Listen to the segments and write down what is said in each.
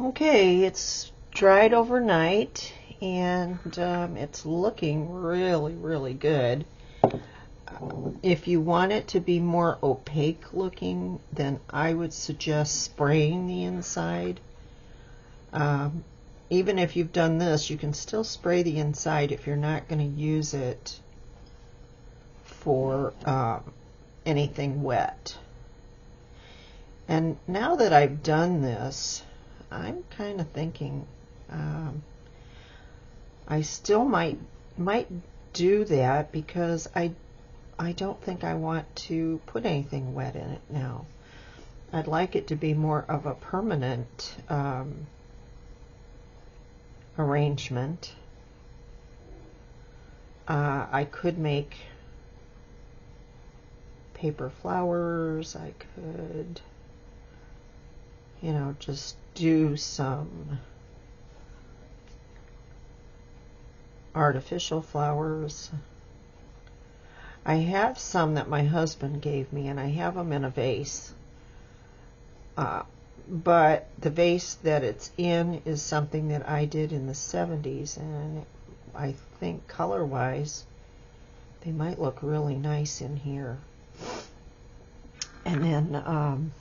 Okay, it's dried overnight and it's looking really, really good. If you want it to be more opaque looking, then I would suggest spraying the inside. Even if you've done this, you can still spray the inside if you're not going to use it for anything wet. And now that I've done this, I'm kind of thinking I still might do that because I don't think I want to put anything wet in it now. I'd like it to be more of a permanent arrangement. I could make paper flowers. I could, just do some artificial flowers. I have some that my husband gave me, and I have them in a vase. But the vase that it's in is something that I did in the 70s, and I think color-wise, they might look really nice in here. And then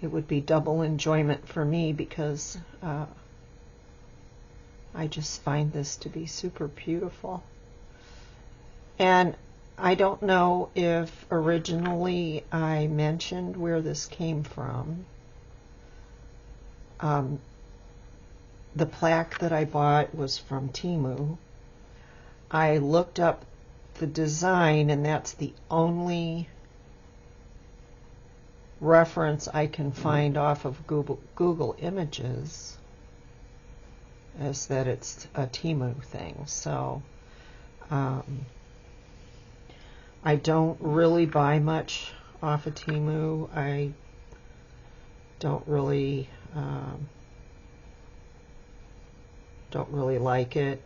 it would be double enjoyment for me because I just find this to be super beautiful. And I don't know if originally I mentioned where this came from. The plaque that I bought was from Temu. I looked up the design, and that's the only reference I can find off of Google Images, is that it's a Temu thing. So I don't really buy much off of Temu. I don't really like it.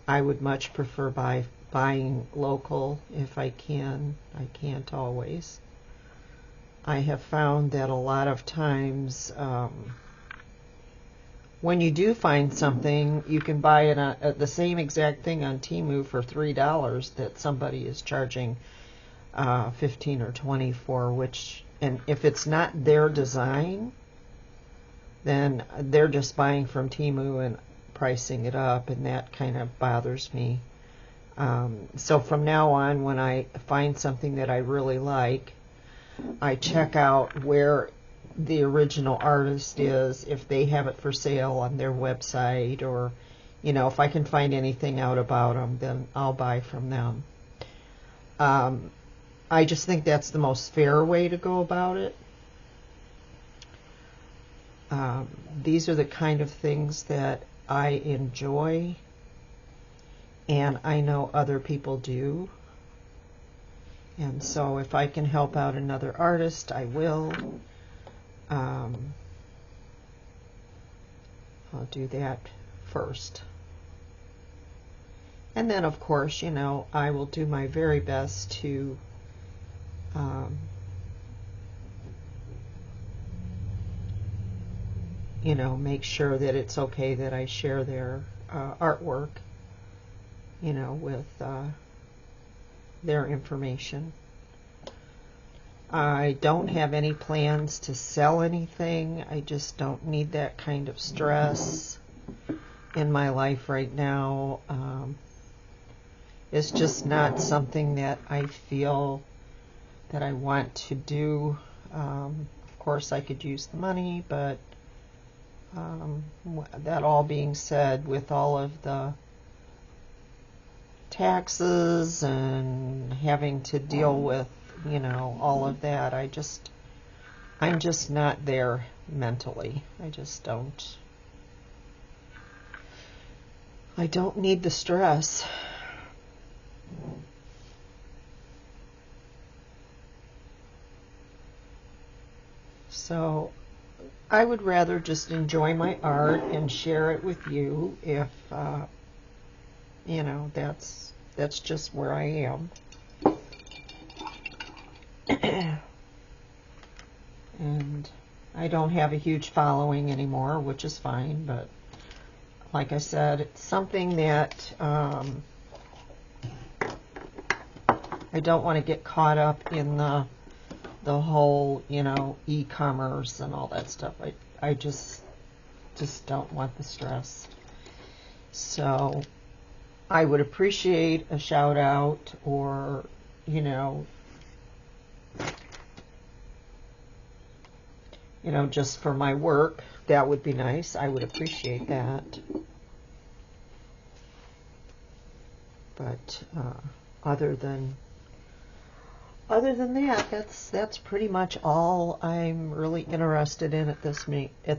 I would much prefer buying local if I can. I can't always. I have found that a lot of times when you do find something, you can buy it the same exact thing on Temu for $3 that somebody is charging 15 or 20 for, and if it's not their design, then they're just buying from Temu and pricing it up, and that kind of bothers me. So from now on, when I find something that I really like, I check out where the original artist is, if they have it for sale on their website, or if I can find anything out about them, then I'll buy from them. I just think that's the most fair way to go about it. These are the kind of things that I enjoy, and I know other people do. And so if I can help out another artist, I will. I'll do that first. And then, of course, I will do my very best to make sure that it's okay that I share their artwork, with their information. I don't have any plans to sell anything. I just don't need that kind of stress in my life right now. It's just not something that I feel that I want to do. Of course, I could use the money, but that all being said, with all of the taxes and having to deal with all of that, I'm just not there mentally. I don't need the stress. So I would rather just enjoy my art and share it with you if that's just where I am. And I don't have a huge following anymore, which is fine, but like I said, it's something that I don't want to get caught up in the whole, e-commerce and all that stuff. I just don't want the stress. So I would appreciate a shout out, or, just for my work. That would be nice. I would appreciate that. But other than that, that's pretty much all I'm really interested in at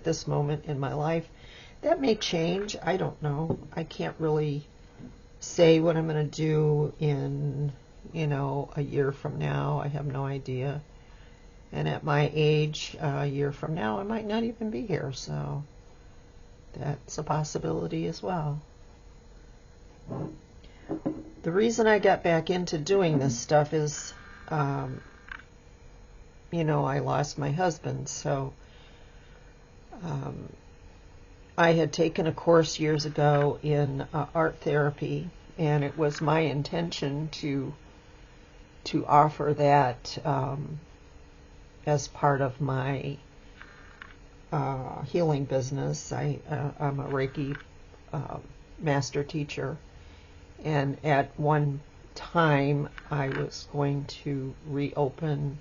this moment in my life. That may change. I don't know. I can't really say what I'm going to do in, a year from now. I have no idea. And at my age, a year from now, I might not even be here. So that's a possibility as well. The reason I got back into doing this stuff is, I lost my husband. So I had taken a course years ago in art therapy, and it was my intention to offer that as part of my healing business. I'm a Reiki master teacher, and at one time I was going to reopen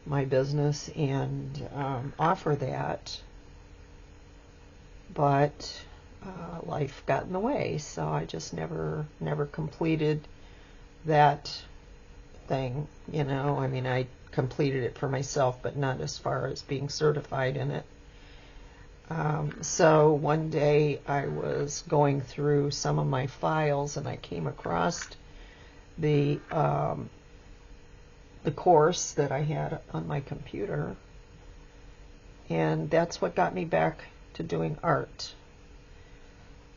my business and offer that, but life got in the way, so I just never completed that thing. I completed it for myself, but not as far as being certified in it. So one day I was going through some of my files, and I came across the course that I had on my computer, and that's what got me back to doing art.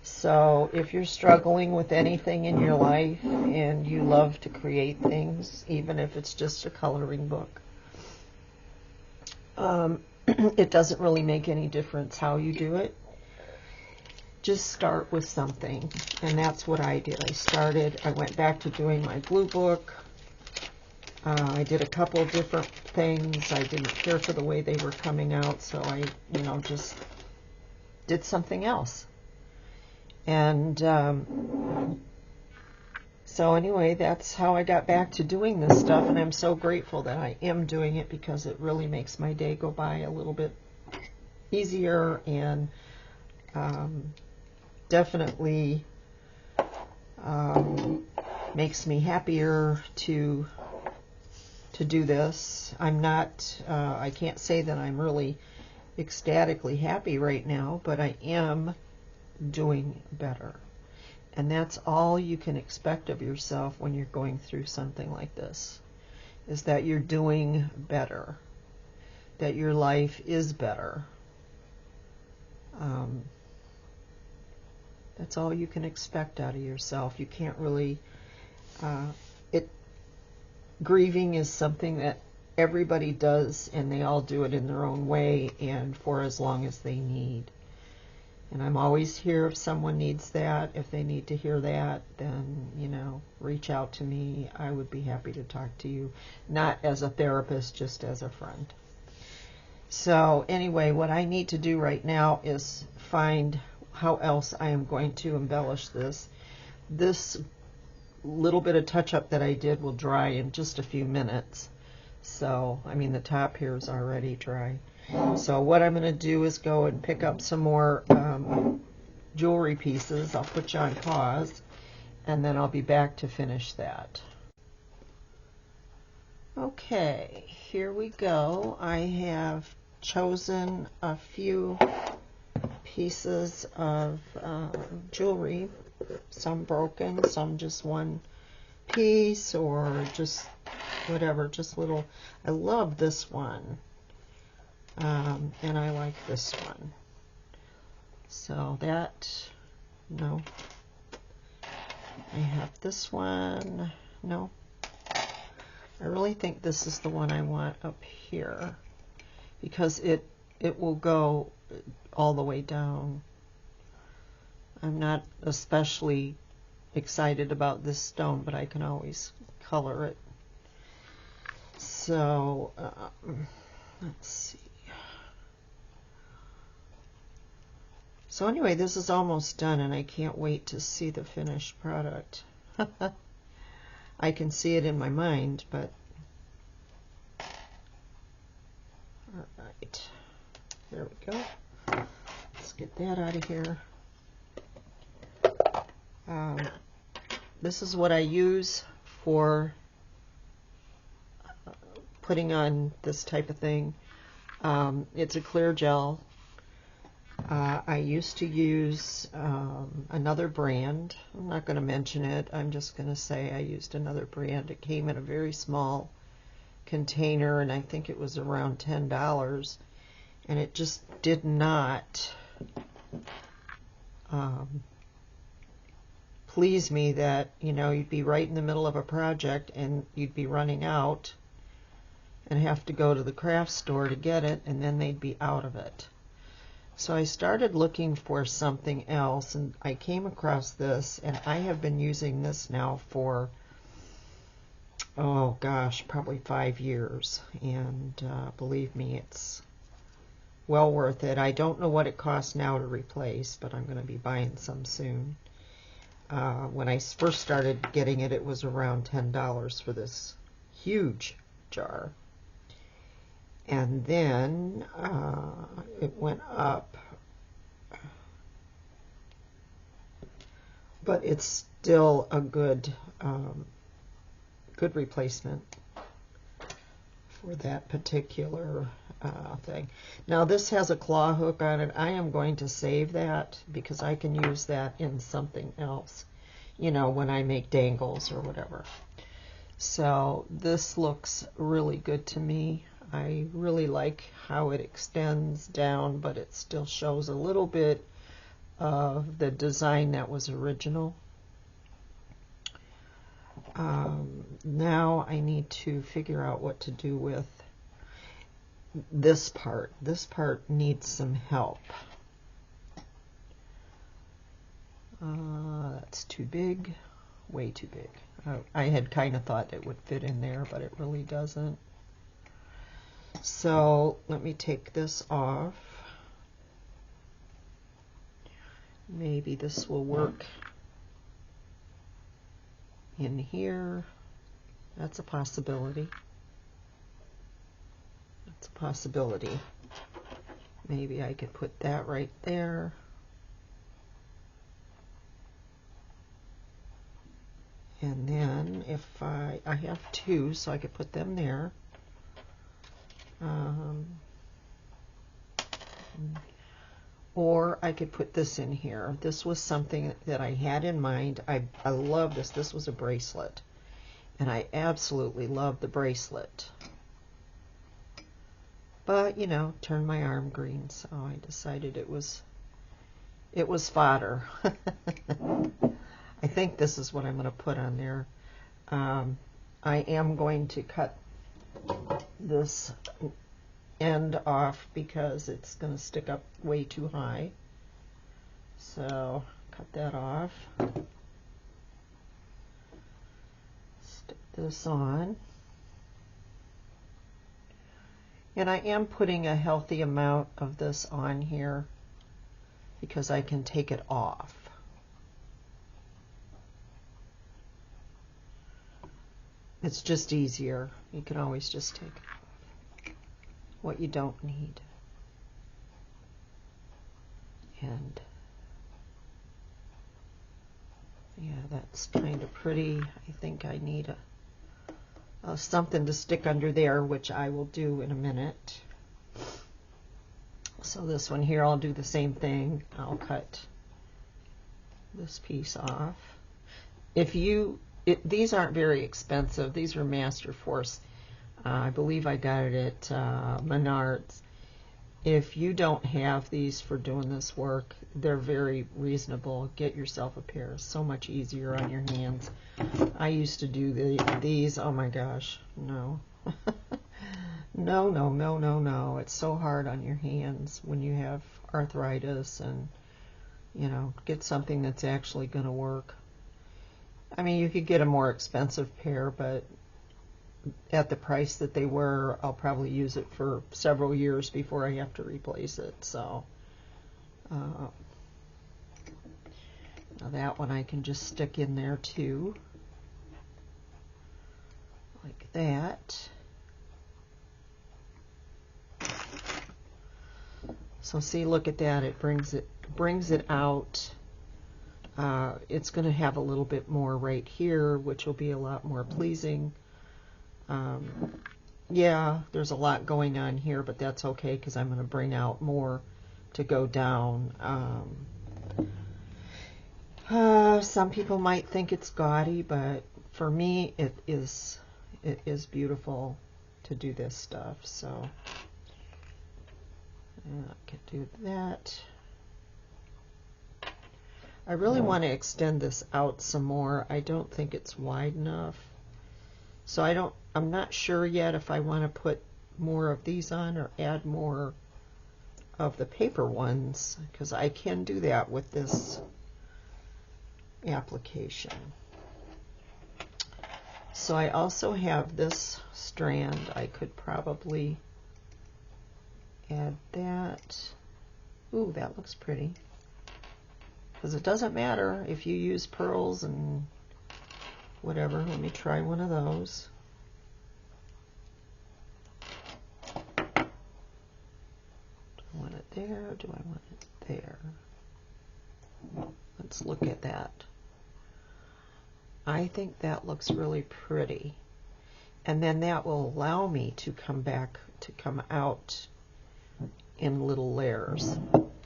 So if you're struggling with anything in your life and you love to create things, even if it's just a coloring book, it doesn't really make any difference how you do it. Just start with something, and that's what I did. I went back to doing my blue book. I did a couple of different things. I didn't care for the way they were coming out, so I, just did something else. And so anyway, that's how I got back to doing this stuff, and I'm so grateful that I am doing it, because it really makes my day go by a little bit easier, and definitely makes me happier to do this. I can't say that I'm really ecstatically happy right now, but I am doing better. And that's all you can expect of yourself when you're going through something like this, is that you're doing better, that your life is better. That's all you can expect out of yourself. You can't really, grieving is something that everybody does, and they all do it in their own way and for as long as they need. And I'm always here if someone needs that. If they need to hear that, then, reach out to me. I would be happy to talk to you, not as a therapist, just as a friend. So anyway, what I need to do right now is find how else I am going to embellish this. This little bit of touch-up that I did will dry in just a few minutes. So, the top here is already dry. So what I'm going to do is go and pick up some more jewelry pieces. I'll put you on pause, and then I'll be back to finish that. Okay, here we go. I have chosen a few pieces of jewelry, some broken, some just one piece, or just whatever, just little. I love this one. And I like this one. So no. I have this one. No. I really think this is the one I want up here, because it it will go all the way down. I'm not especially excited about this stone, but I can always color it. So let's see. So anyway, this is almost done, and I can't wait to see the finished product. I can see it in my mind, but all right, there we go. Let's get that out of here. This is what I use for putting on this type of thing. It's a clear gel. I used to use another brand. I'm not going to mention it. I'm just going to say I used another brand. It came in a very small container, and I think it was around $10. And it just did not please me that, you know, you'd be right in the middle of a project and you'd be running out and have to go to the craft store to get it, and then they'd be out of it. So I started looking for something else, and I came across this, and I have been using this now for, oh gosh, probably 5 years, and believe me, it's well worth it. I don't know what it costs now to replace, but I'm going to be buying some soon. When I first started getting it, it was around $10 for this huge jar. And then it went up, but it's still a good good replacement for that particular thing. Now this has a claw hook on it. I am going to save that because I can use that in something else, you know, when I make dangles or whatever. So this looks really good to me. I really like how it extends down, but it still shows a little bit of the design that was original. Now I need to figure out what to do with this part. This part needs some help. That's too big, way too big. I had kind of thought it would fit in there, but it really doesn't. So let me take this off. Maybe this will work in here. That's a possibility. That's a possibility. Maybe I could put that right there. And then if I have two, so I could put them there. Or I could put this in here. This was something that I had in mind. I love this. This was a bracelet, and I absolutely love the bracelet. But, you know, turned my arm green, so I decided it was fodder. I think this is what I'm going to put on there. I am going to cut this end off because it's going to stick up way too high. So cut that off. Stick this on. And I am putting a healthy amount of this on here because I can take it off. It's just easier. You can always just take what you don't need. And yeah, that's kind of pretty. I think I need something to stick under there, which I will do in a minute. So this one here, I'll do the same thing. I'll cut this piece off. These aren't very expensive. These are Master Force. I believe I got it at Menards. If you don't have these for doing this work, they're very reasonable. Get yourself a pair. It's so much easier on your hands. I used to do these. Oh my gosh, no. No, no, no, no, no. It's so hard on your hands when you have arthritis, and, get something that's actually going to work. I mean, you could get a more expensive pair, but at the price that they were, I'll probably use it for several years before I have to replace it. So now that one I can just stick in there too, like that. So see, look at that. It brings it out. It's going to have a little bit more right here, which will be a lot more pleasing. Yeah, there's a lot going on here, but that's okay because I'm going to bring out more to go down. Some people might think it's gaudy, but for me, it is beautiful to do this stuff. So I can do that. I really want to extend this out some more. I don't think it's wide enough. So I'm not sure yet if I want to put more of these on or add more of the paper ones, because I can do that with this application. So I also have this strand. I could probably add that. Ooh, that looks pretty. Because it doesn't matter if you use pearls and whatever. Let me try one of those. Do I want it there? Do I want it there? Let's look at that. I think that looks really pretty. And then that will allow me to come out in little layers.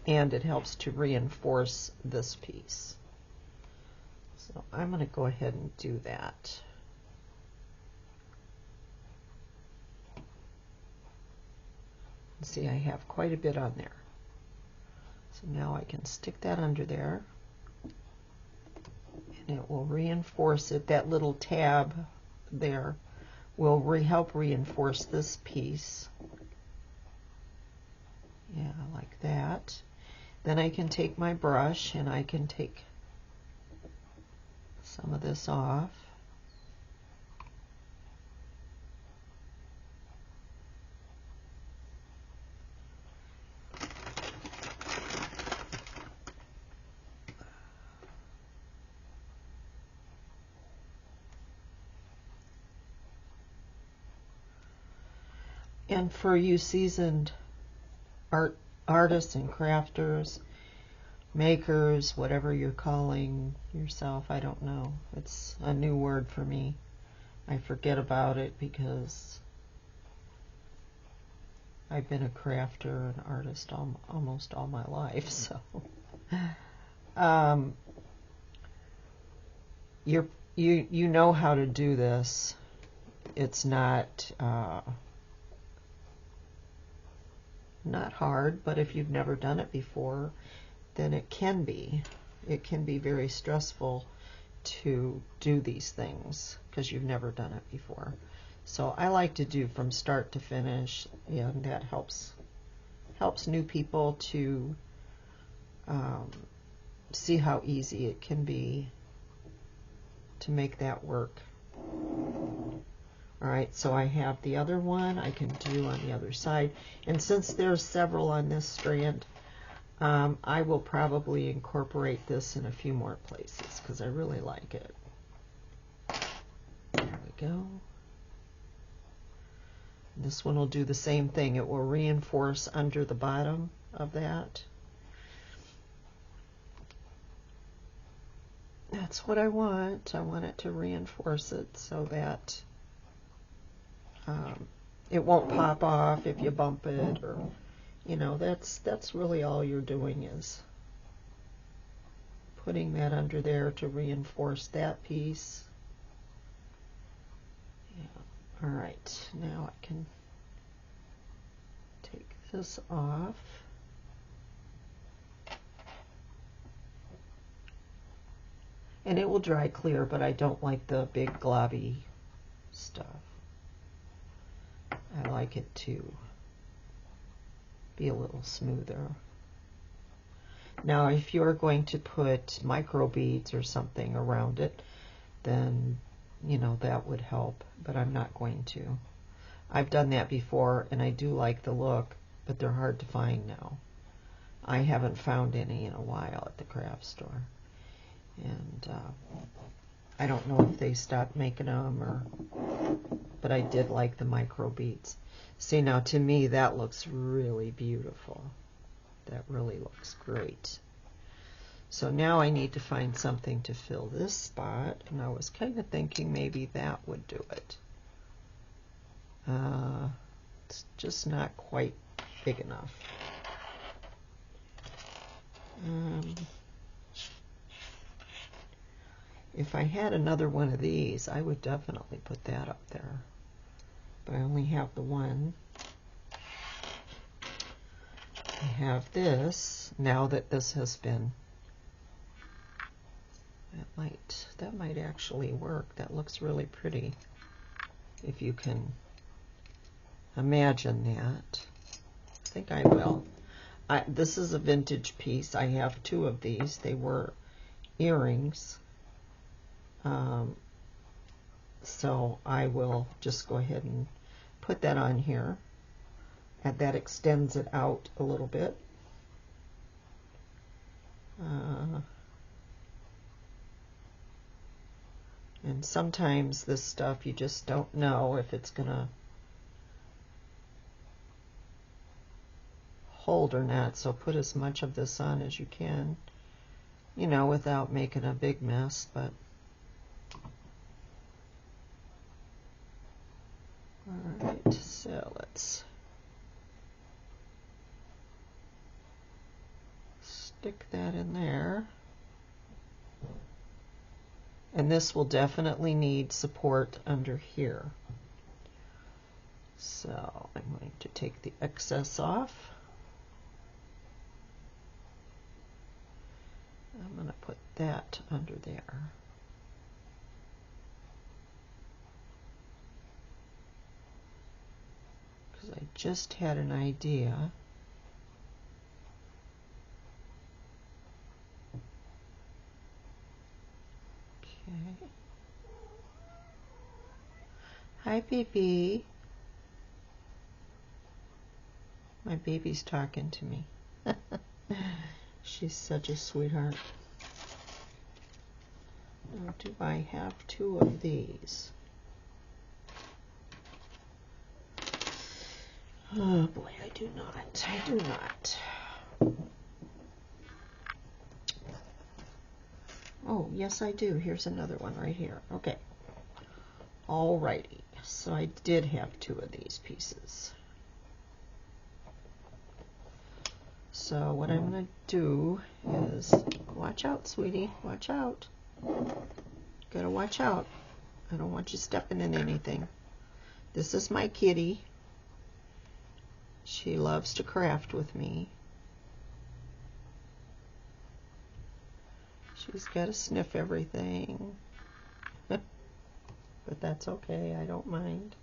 And it helps to reinforce this piece. So I'm going to go ahead and do that. See, I have quite a bit on there. So now I can stick that under there. And it will reinforce it. That little tab there will help reinforce this piece. Yeah, like that. Then I can take my brush and I can take some of this off. And for you seasoned artists and crafters, makers, whatever you're calling yourself, I don't know. It's a new word for me. I forget about it because I've been a crafter and artist almost all my life. So you know how to do this. It's not hard, but if you've never done it before, then it can be very stressful to do these things because you've never done it before. So I like to do from start to finish, and that helps new people to see how easy it can be to make that work. Alright, so I have the other one I can do on the other side. And since there's several on this strand, I will probably incorporate this in a few more places because I really like it. There we go. This one will do the same thing. It will reinforce under the bottom of that. That's what I want. I want it to reinforce it so that it won't pop off if you bump it, or that's really all you're doing, is putting that under there to reinforce that piece. Yeah. All right, now I can take this off. And it will dry clear, but I don't like the big globby stuff. I like it to be a little smoother. Now, if you're going to put micro beads or something around it, then, you know, that would help, but I'm not going to. I've done that before, and I do like the look, but they're hard to find now. I haven't found any in a while at the craft store. And I don't know if they stopped making them, but I did like the micro beads. See, now to me, that looks really beautiful. That really looks great. So now I need to find something to fill this spot, and I was kind of thinking maybe that would do it. It's just not quite big enough. If I had another one of these, I would definitely put that up there. But I only have the one. I have this, now that this has been, that might actually work. That looks really pretty, if you can imagine that. I think I will. This is a vintage piece. I have two of these. They were earrings. So I will just go ahead and put that on here. And that extends it out a little bit. And sometimes this stuff, you just don't know if it's going to hold or not. So put as much of this on as you can, you know, without making a big mess. But all right, so let's stick that in there. And this will definitely need support under here. So I'm going to take the excess off. I'm going to put that under there. Because I just had an idea. Okay. Hi, baby. My baby's talking to me. She's such a sweetheart. Now, do I have two of these? Oh boy, I do not. I do not. Oh, yes I do. Here's another one right here. Okay. Alrighty. So I did have two of these pieces. So what I'm going to do is, watch out, sweetie. Watch out. Gotta watch out. I don't want you stepping in anything. This is my kitty. She loves to craft with me. She's got to sniff everything. But that's okay. I don't mind.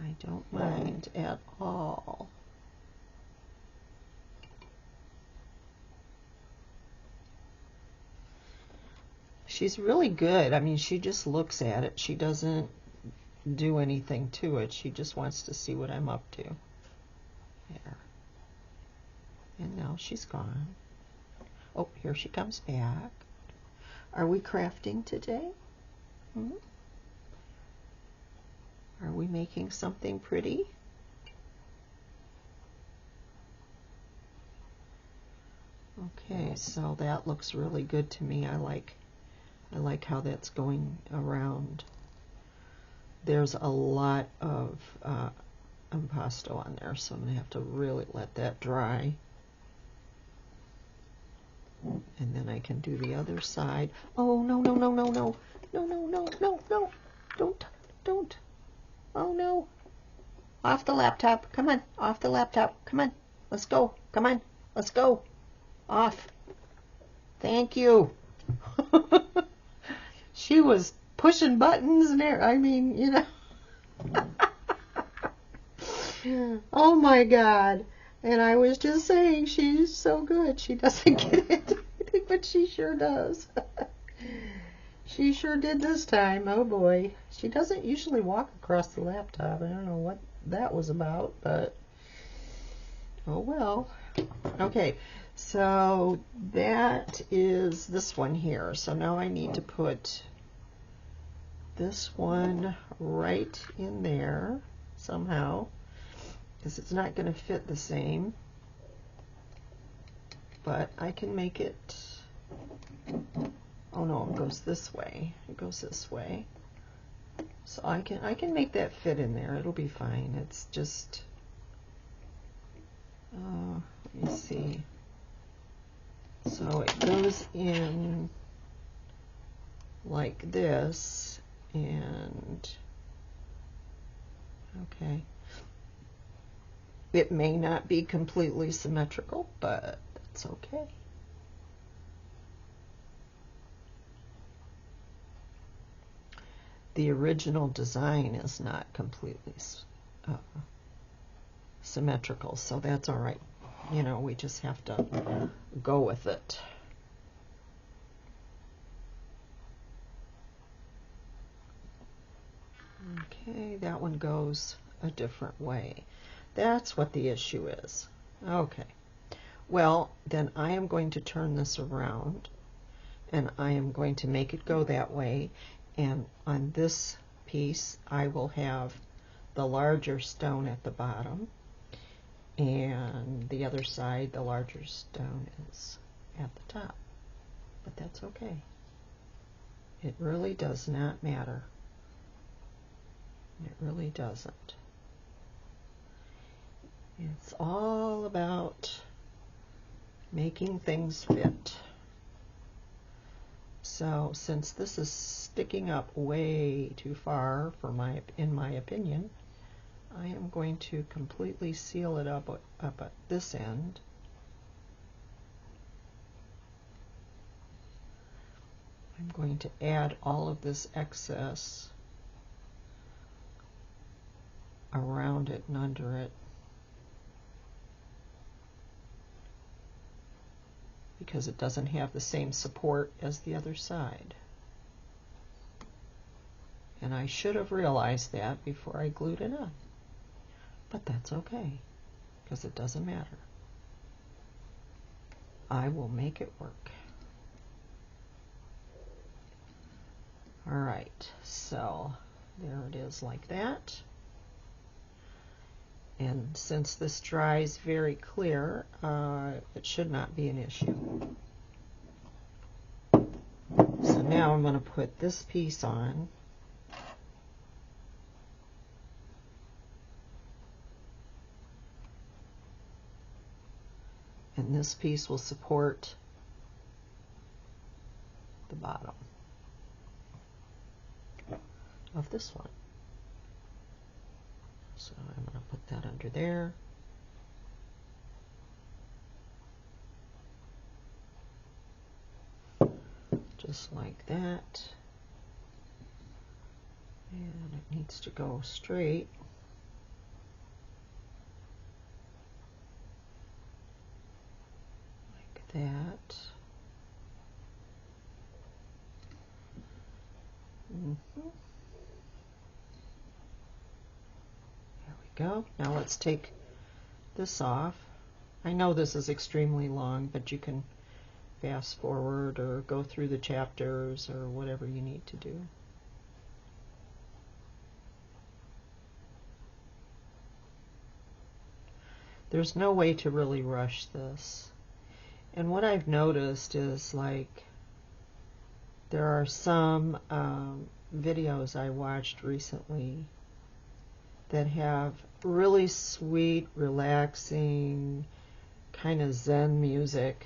I don't mind at all. She's really good. I mean, she just looks at it. She doesn't do anything to it. She just wants to see what I'm up to. There. And now she's gone. Oh, here she comes back. Are we crafting today? Are we making something pretty? Okay, so that looks really good to me. I like how that's going around. There's a lot of impasto on there, so I'm going to have to really let that dry. And then I can do the other side. Oh, no, no, no, no, no. No, no, no, no, no. Don't. Oh, no. Off the laptop. Come on. Off the laptop. Come on. Let's go. Come on. Let's go. Off. Thank you. She was pushing buttons and there. I mean, you know. Oh my God. And I was just saying, she's so good. She doesn't get it, but she sure does. She sure did this time. Oh boy. She doesn't usually walk across the laptop. I don't know what that was about, but oh well. Okay, so that is this one here. So now I need to put this one right in there somehow, because it's not going to fit the same, but I can make it. Oh no, it goes this way. It goes this way. So I can make that fit in there. It'll be fine. It's just let me see. So it goes in like this, and okay. It may not be completely symmetrical, but that's okay. The original design is not completely symmetrical, so that's all right. You know, we just have to go with it. Okay, that one goes a different way. That's what the issue is. Okay. Well, then I am going to turn this around, and I am going to make it go that way, and on this piece I will have the larger stone at the bottom, and the other side the larger stone is at the top. But that's okay. It really does not matter. It really doesn't. It's all about making things fit. So since this is sticking up way too far in my opinion, I am going to completely seal it up at this end. I'm going to add all of this excess around it and under it, because it doesn't have the same support as the other side. And I should have realized that before I glued it on. But that's okay, because it doesn't matter. I will make it work. Alright, so there it is like that. And since this dries very clear, it should not be an issue. So now I'm going to put this piece on. And this piece will support the bottom of this one. So I'm going to put that under there. Just like that. And it needs to go straight. Like that. There we go. Now let's take this off. I know this is extremely long, but you can fast forward or go through the chapters or whatever you need to do. There's no way to really rush this. And what I've noticed is, like, there are some videos I watched recently that have really sweet, relaxing, kind of Zen music,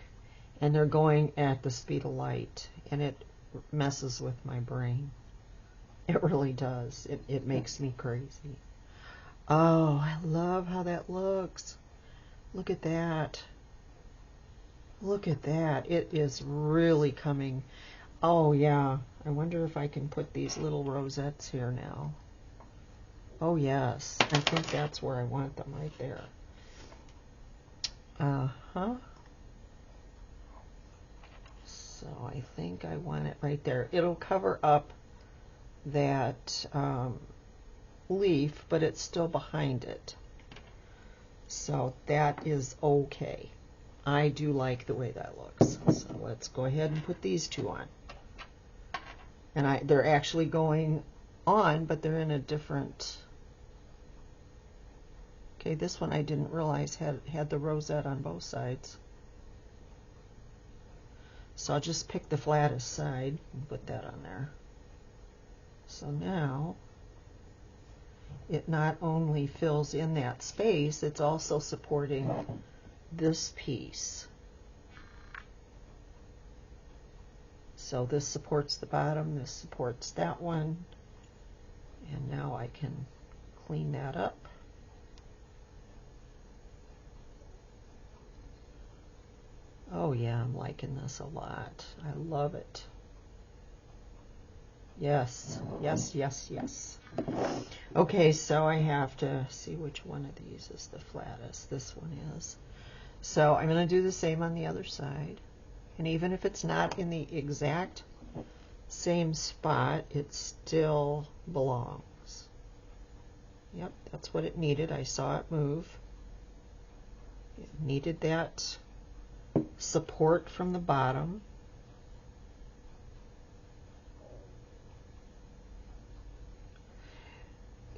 and they're going at the speed of light, and it messes with my brain. It really does. It makes me crazy. Oh, I love how that looks. Look at that. Look at that. It is really coming. Oh yeah, I wonder if I can put these little rosettes here now. Oh yes, I think that's where I want them, right there. Uh-huh. So I think I want it right there. It'll cover up that leaf, but it's still behind it. So that is okay. I do like the way that looks. So let's go ahead and put these two on. And they're actually going on, but they're in a different... Okay, this one I didn't realize had the rosette on both sides. So I'll just pick the flattest side and put that on there. So now it not only fills in that space, it's also supporting this piece. So this supports the bottom, this supports that one, and now I can clean that up. Oh yeah, I'm liking this a lot. I love it. Yes, yes, yes, yes. Okay, so I have to see which one of these is the flattest. This one is. So I'm going to do the same on the other side. And even if it's not in the exact same spot, it still belongs. Yep, that's what it needed. I saw it move. It needed that support from the bottom.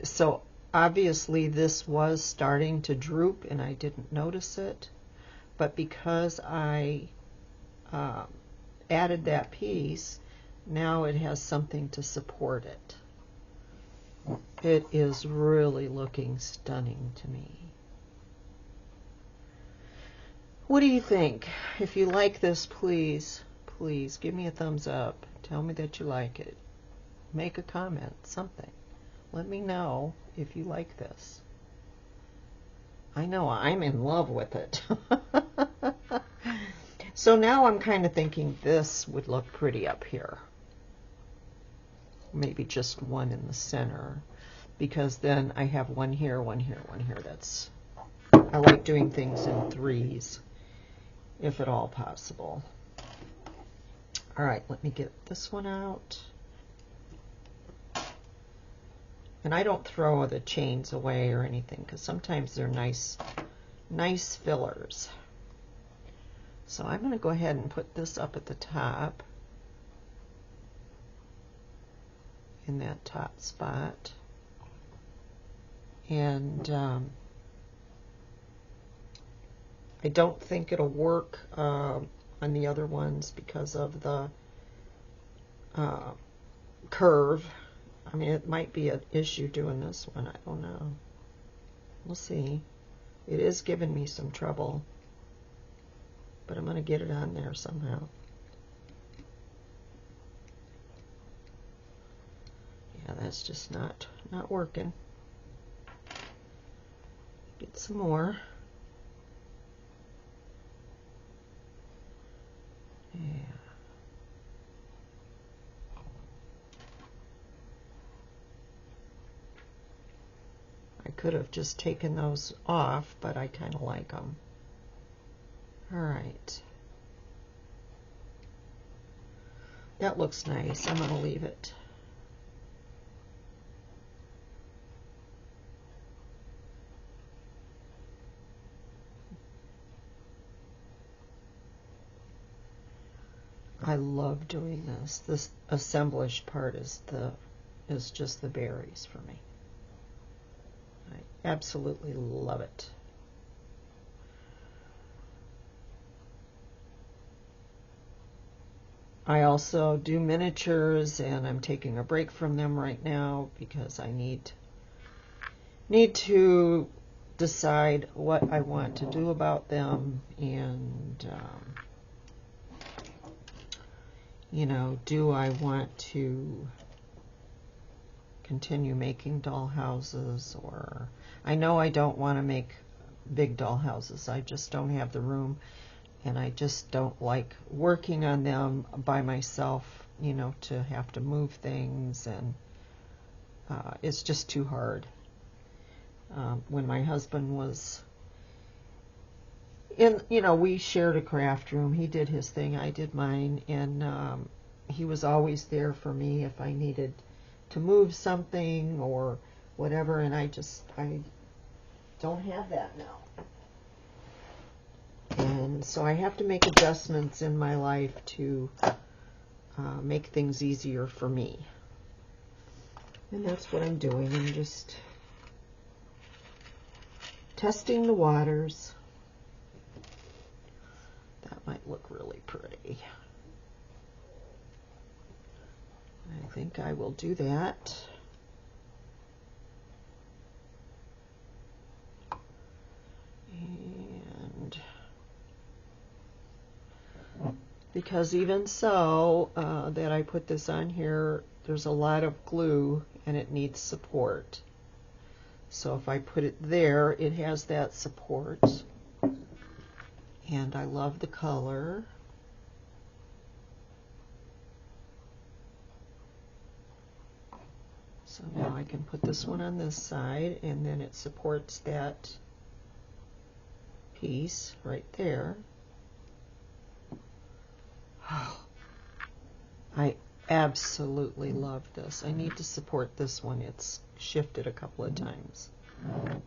So obviously this was starting to droop and I didn't notice it, but because I added that piece, now it has something to support it. It is really looking stunning to me. What do you think? If you like this, please give me a thumbs up. Tell me that you like it. Make a comment, something. Let me know if you like this. I know I'm in love with it. So now I'm kind of thinking this would look pretty up here. Maybe just one in the center, because then I have one here, one here, one here. I like doing things in threes, if at all possible. All right, let me get this one out. And I don't throw the chains away or anything, because sometimes they're nice fillers. So I'm going to go ahead and put this up at the top, in that top spot. And I don't think it'll work on the other ones because of the curve. I mean, it might be an issue doing this one. I don't know. We'll see. It is giving me some trouble, but I'm going to get it on there somehow. Yeah, that's just not working. Get some more. Yeah. I could have just taken those off, but I kind of like them. All right. That looks nice. I'm going to leave it. I love doing this. This assemblage part is just the berries for me. I absolutely love it. I also do miniatures, and I'm taking a break from them right now because I need to decide what I want to do about them, and you know, do I want to continue making doll houses, or I know I don't want to make big doll houses. I just don't have the room, and I just don't like working on them by myself, you know, to have to move things, and it's just too hard. when my husband was in, you know, we shared a craft room. He did his thing, I did mine, and he was always there for me if I needed to move something or whatever, and I don't have that now. And so I have to make adjustments in my life to make things easier for me. And that's what I'm doing. I'm just testing the waters. That might look really pretty. I think I will do that. And because even so, that I put this on here, there's a lot of glue and it needs support. So if I put it there, it has that support. And I love the color. So now I can put this one on this side, and then it supports that piece right there. Oh, I absolutely love this. I need to support this one. It's shifted a couple of times.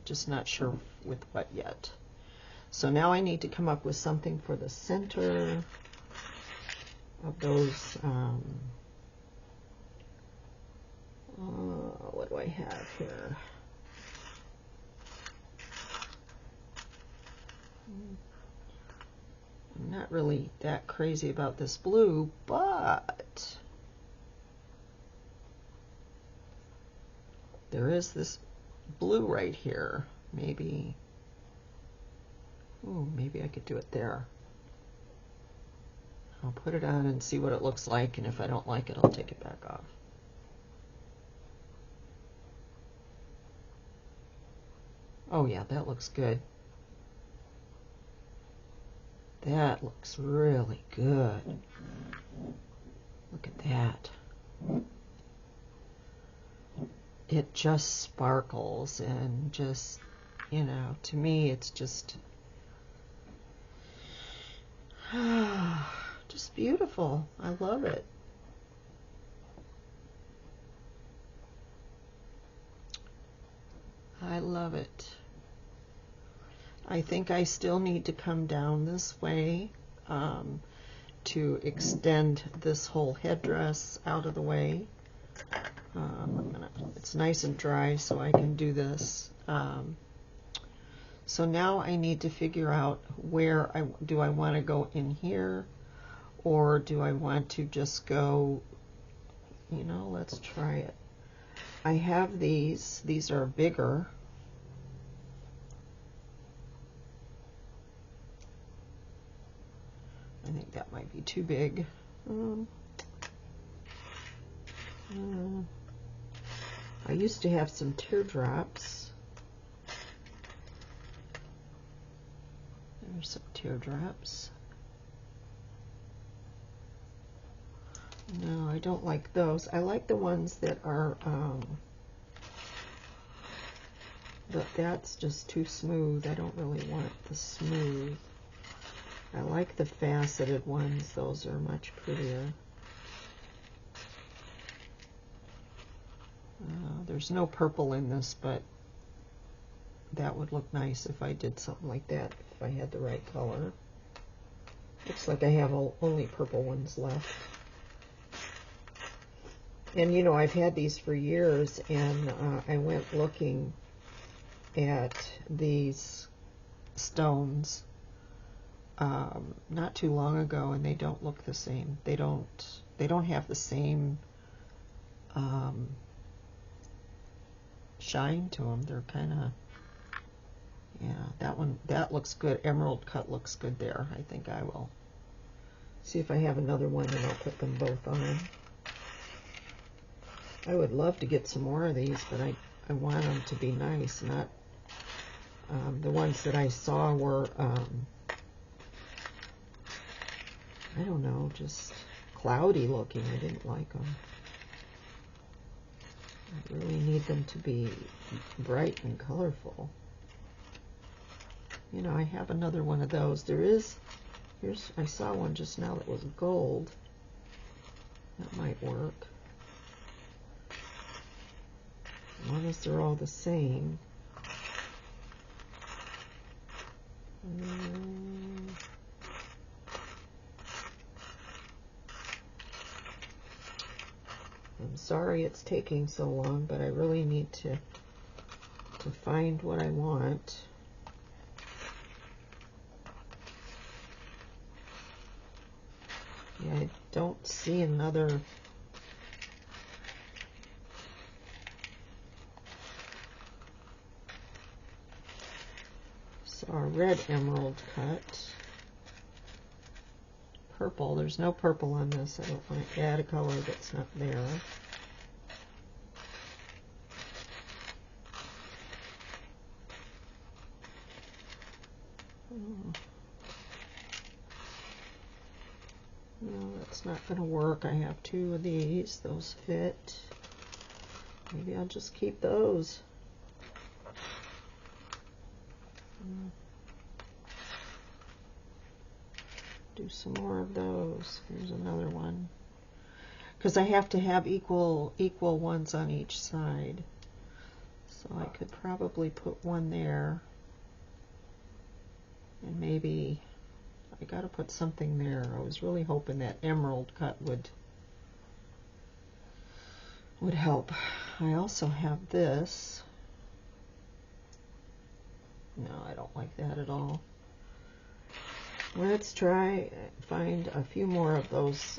Just not sure with what yet. So now I need to come up with something for the center of those. What do I have here? I'm not really that crazy about this blue, but there is this blue right here. Maybe I could do it there. I'll put it on and see what it looks like, and if I don't like it, I'll take it back off. Oh yeah, that looks good. That looks really good. Look at that. It just sparkles, and just, you know, to me it's just just beautiful. I love it. I love it. I think I still need to come down this way to extend this whole headdress out of the way. It's nice and dry, so I can do this. So now I need to figure out where do I want to go in here, or do I want to just go, you know, let's try it. I have these are bigger. I think that might be too big. I used to have some teardrops. There's some teardrops. No, I don't like those. I like the ones that are, but that's just too smooth. I don't really want the smooth. I like the faceted ones. Those are much prettier. There's no purple in this, but that would look nice if I did something like that, if I had the right color. Looks like I have only purple ones left. And you know, I've had these for years, and I went looking at these stones not too long ago, and they don't look the same. They don't have the same shine to them. They're kind of, yeah, that looks good. Emerald cut looks good there. I think I will see if I have another one, and I'll put them both on. I would love to get some more of these, but I want them to be nice, not the ones that I saw were I don't know, just cloudy looking. I didn't like them. I really need them to be bright and colorful. You know, I have another one of those. I saw one just now that was gold. That might work. As long as they're all the same. I'm sorry it's taking so long, but I really need to find what I want. Yeah, I don't see another. So a red emerald cut. Purple. There's no purple on this. I don't want to add a color that's not there. No, that's not going to work. I have two of these. Those fit. Maybe I'll just keep those. Do some more of those. Here's another one. Because I have to have equal ones on each side. So I could probably put one there. And maybe I got to put something there. I was really hoping that emerald cut would help. I also have this. No, I don't like that at all. Let's try find a few more of those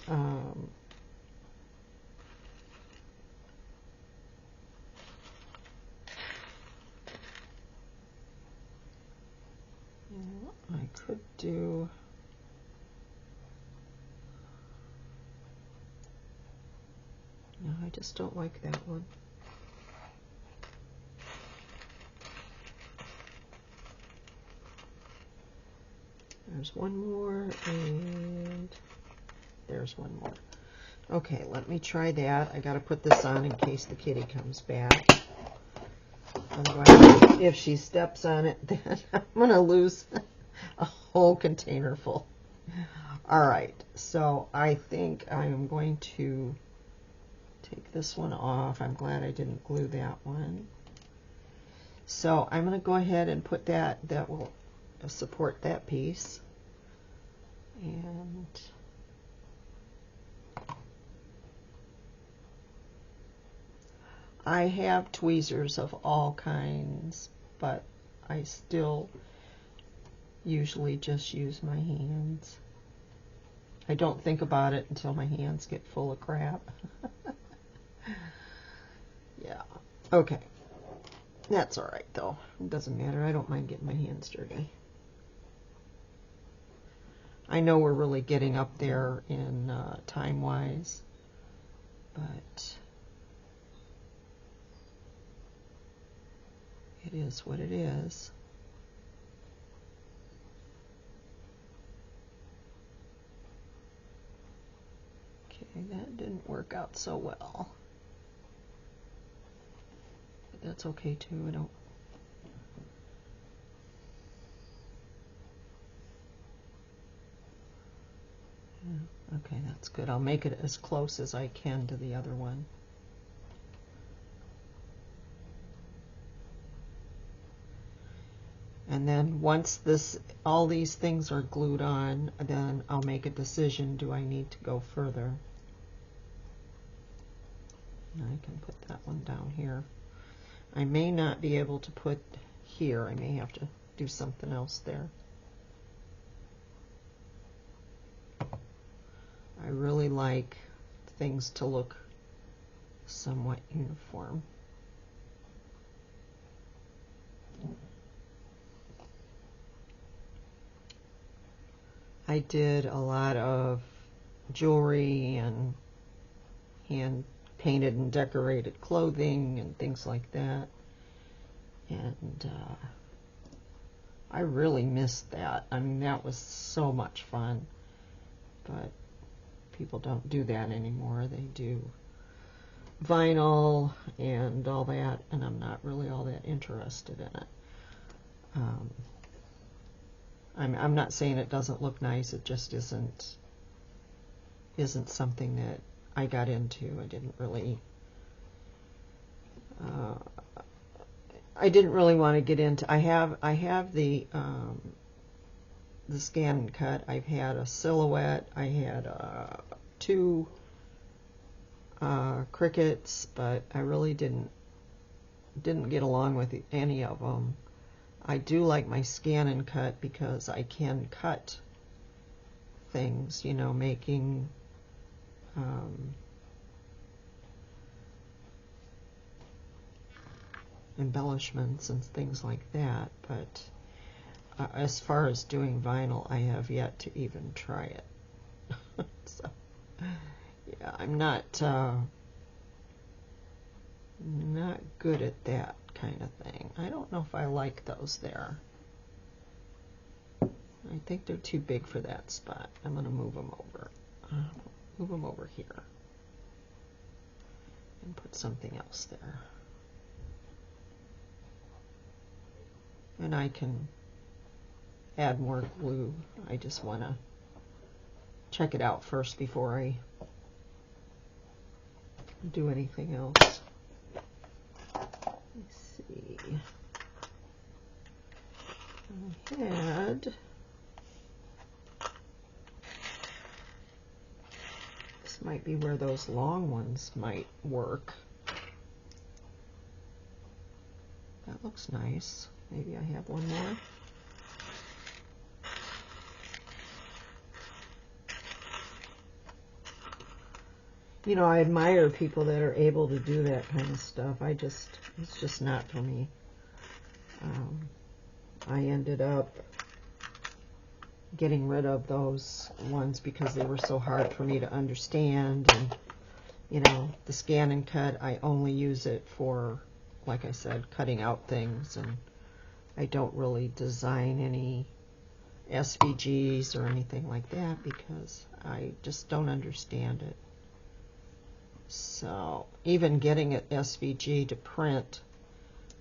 I could do no, I just don't like that one. There's one more, and there's one more. Okay, let me try that. I got to put this on in case the kitty comes back. Otherwise, if she steps on it, then I'm going to lose a whole container full. All right, so I think I am going to take this one off. I'm glad I didn't glue that one. So I'm going to go ahead and put that will support that piece. And I have tweezers of all kinds, but I still usually just use my hands. I don't think about it until my hands get full of crap. Yeah. Okay. That's all right, though. It doesn't matter. I don't mind getting my hands dirty. I know we're really getting up there in time-wise, but it is what it is. Okay, that didn't work out so well. But that's okay, too. I don't... Okay, that's good. I'll make it as close as I can to the other one. And then once all these things are glued on, then I'll make a decision. Do I need to go further? And I can put that one down here. I may not be able to put here. I may have to do something else there. I really like things to look somewhat uniform. I did a lot of jewelry and hand painted and decorated clothing and things like that. And I really missed that. I mean, that was so much fun. But people don't do that anymore. They do vinyl and all that, and I'm not really all that interested in it. I'm not saying it doesn't look nice. It just isn't something that I got into. I didn't really want to get into. I have the scan and cut. I've had a silhouette. I had two crickets, but I really didn't get along with any of them. I do like my scan and cut because I can cut things, making embellishments and things like that. But as far as doing vinyl, I have yet to even try it. So, yeah, I'm not good at that kind of thing. I don't know if I like those there. I think they're too big for that spot. I'm going to move them over. Move them over here and put something else there. And I can add more glue. I just want to check it out first before I do anything else. Let's see. I had this might be where those long ones might work. That looks nice. Maybe I have one more. I admire people that are able to do that kind of stuff. It's just not for me. I ended up getting rid of those ones because they were so hard for me to understand. And, the scan and cut, I only use it for, like I said, cutting out things. And I don't really design any SVGs or anything like that because I just don't understand it. So even getting an SVG to print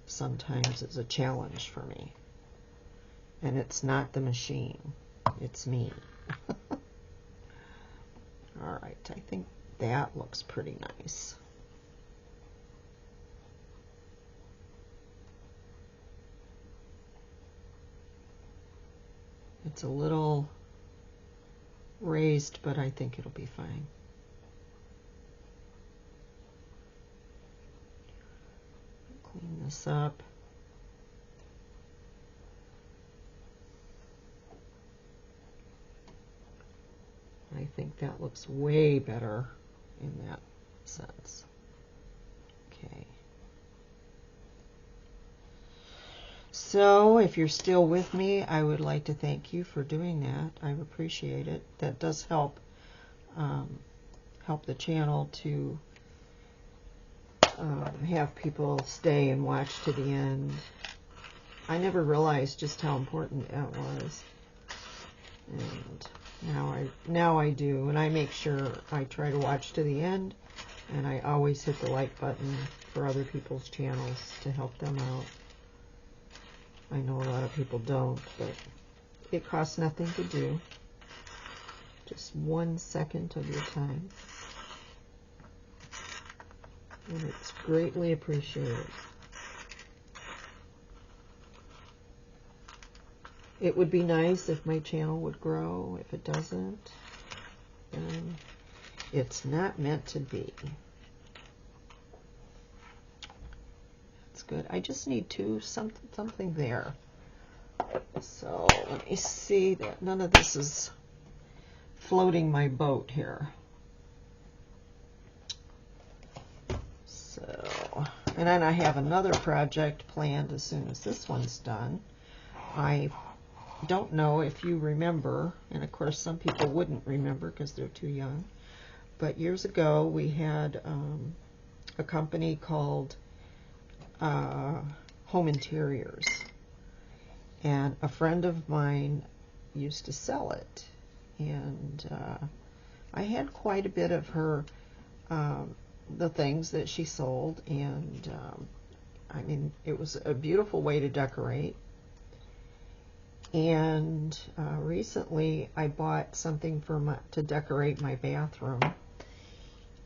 sometimes is a challenge for me. And it's not the machine, it's me. All right, I think that looks pretty nice. It's a little raised, but I think it'll be fine. Clean this up. I think that looks way better in that sense. Okay. So if you're still with me, I would like to thank you for doing that. I appreciate it. That does help help the channel to have people stay and watch to the end. I never realized just how important that was, and now I do, and I make sure I try to watch to the end, and I always hit the like button for other people's channels to help them out. I know a lot of people don't, but it costs nothing to do. Just 1 second of your time. And it's greatly appreciated. It would be nice if my channel would grow. If it doesn't, then it's not meant to be. That's good. I just need something there. So let me see that none of this is floating my boat here. So, and then I have another project planned as soon as this one's done. I don't know if you remember, and of course some people wouldn't remember because they're too young, but years ago we had a company called Home Interiors, and a friend of mine used to sell it, and I had quite a bit of her the things that she sold, and I mean, it was a beautiful way to decorate. And recently I bought something to decorate my bathroom,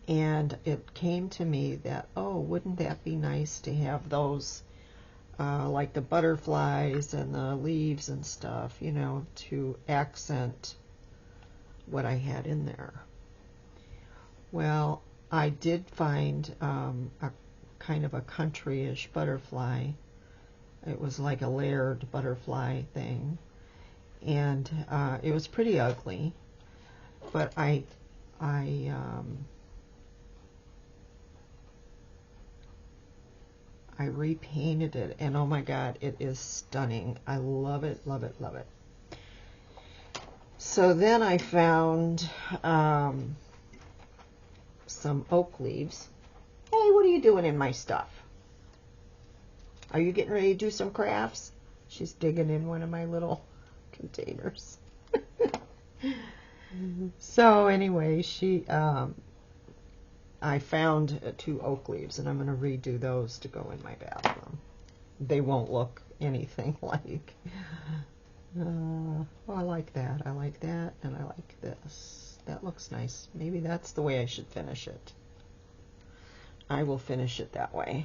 and it came to me that, oh, wouldn't that be nice to have those, like the butterflies and the leaves and stuff, you know, to accent what I had in there. Well, I did find a kind of a country-ish butterfly. It was like a layered butterfly thing, and it was pretty ugly, but I repainted it, and oh my God, it is stunning. I love it, love it, love it. So then I found some oak leaves. Hey, what are you doing in my stuff? Are you getting ready to do some crafts? She's digging in one of my little containers. So anyway, I found 2 oak leaves, and I'm going to redo those to go in my bathroom. They won't look anything like. Oh, I like that. I like that, and I like this. That looks nice. Maybe that's the way I should finish it. I will finish it that way.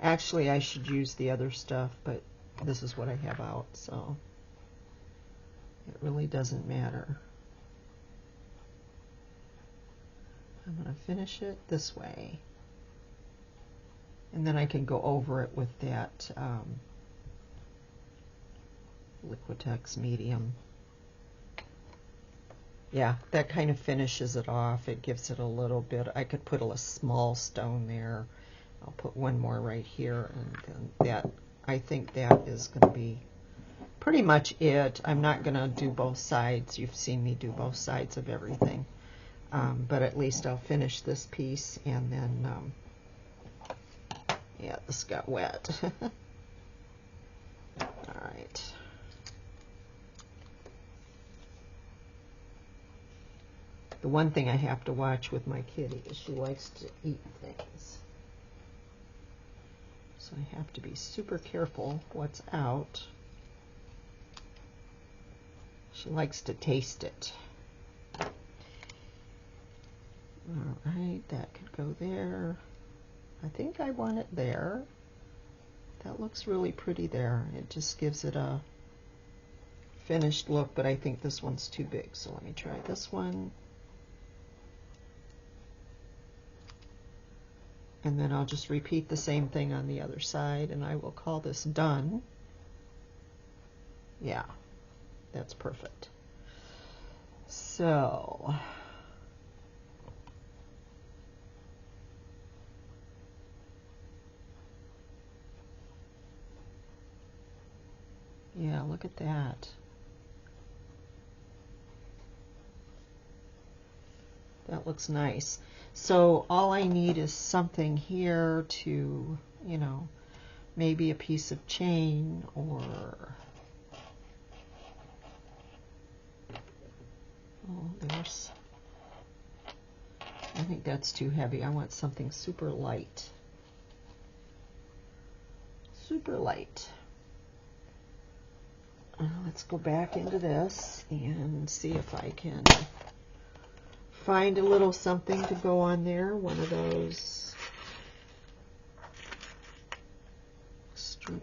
Actually, I should use the other stuff, but this is what I have out, so it really doesn't matter. I'm going to finish it this way, and then I can go over it with that Liquitex medium. Yeah, that kind of finishes it off. It gives it a little bit. I could put a small stone there. I'll put one more right here, and then that, I think that is going to be pretty much it. I'm not going to do both sides. You've seen me do both sides of everything. But at least I'll finish this piece, and then, yeah, this got wet. All right. The one thing I have to watch with my kitty is she likes to eat things. So I have to be super careful what's out. She likes to taste it. All right, that could go there. I think I want it there. That looks really pretty there. It just gives it a finished look, but I think this one's too big. So let me try this one. And then I'll just repeat the same thing on the other side, and I will call this done. Yeah, that's perfect. So, yeah, look at that. That looks nice. So all I need is something here to, you know, maybe a piece of chain, or there's, I think that's too heavy. I want something super light. Super light. Let's go back into this and see if I can find a little something to go on there. One of those.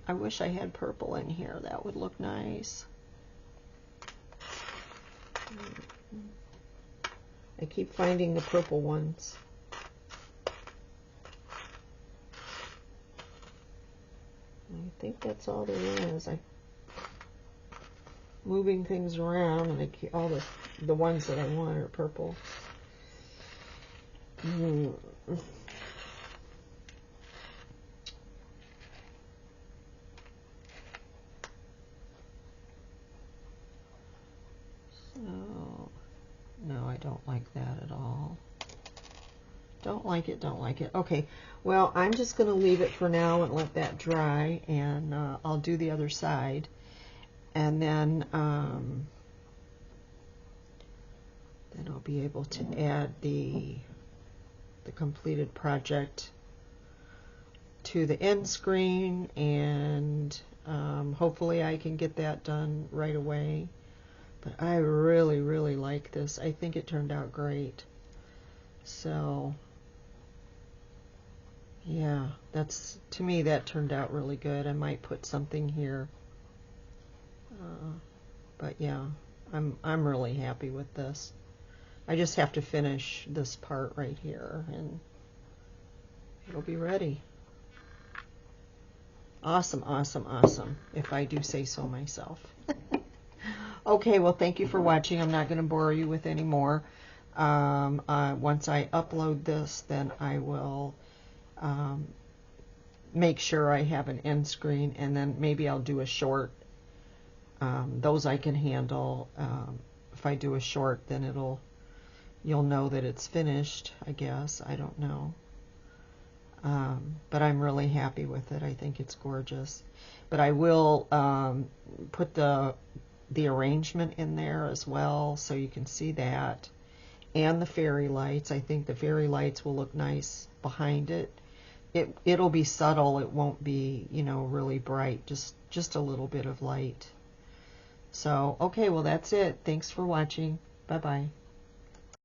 I wish I had purple in here. That would look nice. I keep finding the purple ones. I think that's all there is. I'm moving things around, and I keep all the ones that I want are purple. So, no, I don't like that at all. Don't like it, don't like it. Okay, well, I'm just going to leave it for now and let that dry, and I'll do the other side. And then I'll be able to add the the completed project to the end screen, and hopefully I can get that done right away. But I really, really like this. I think it turned out great. So yeah, to me that turned out really good. I might put something here. But yeah, I'm really happy with this. I just have to finish this part right here and it'll be ready. Awesome, awesome, awesome, if I do say so myself. Okay, well, thank you for watching. I'm not going to bore you with any more. Once I upload this, then I will make sure I have an end screen, and then maybe I'll do a short. Those I can handle. If I do a short, then you'll know that it's finished, I guess. I don't know. But I'm really happy with it. I think it's gorgeous. But I will put the arrangement in there as well, so you can see that. And the fairy lights. I think the fairy lights will look nice behind it. It'll be subtle. It won't be, really bright. Just a little bit of light. So, okay, well, that's it. Thanks for watching. Bye-bye.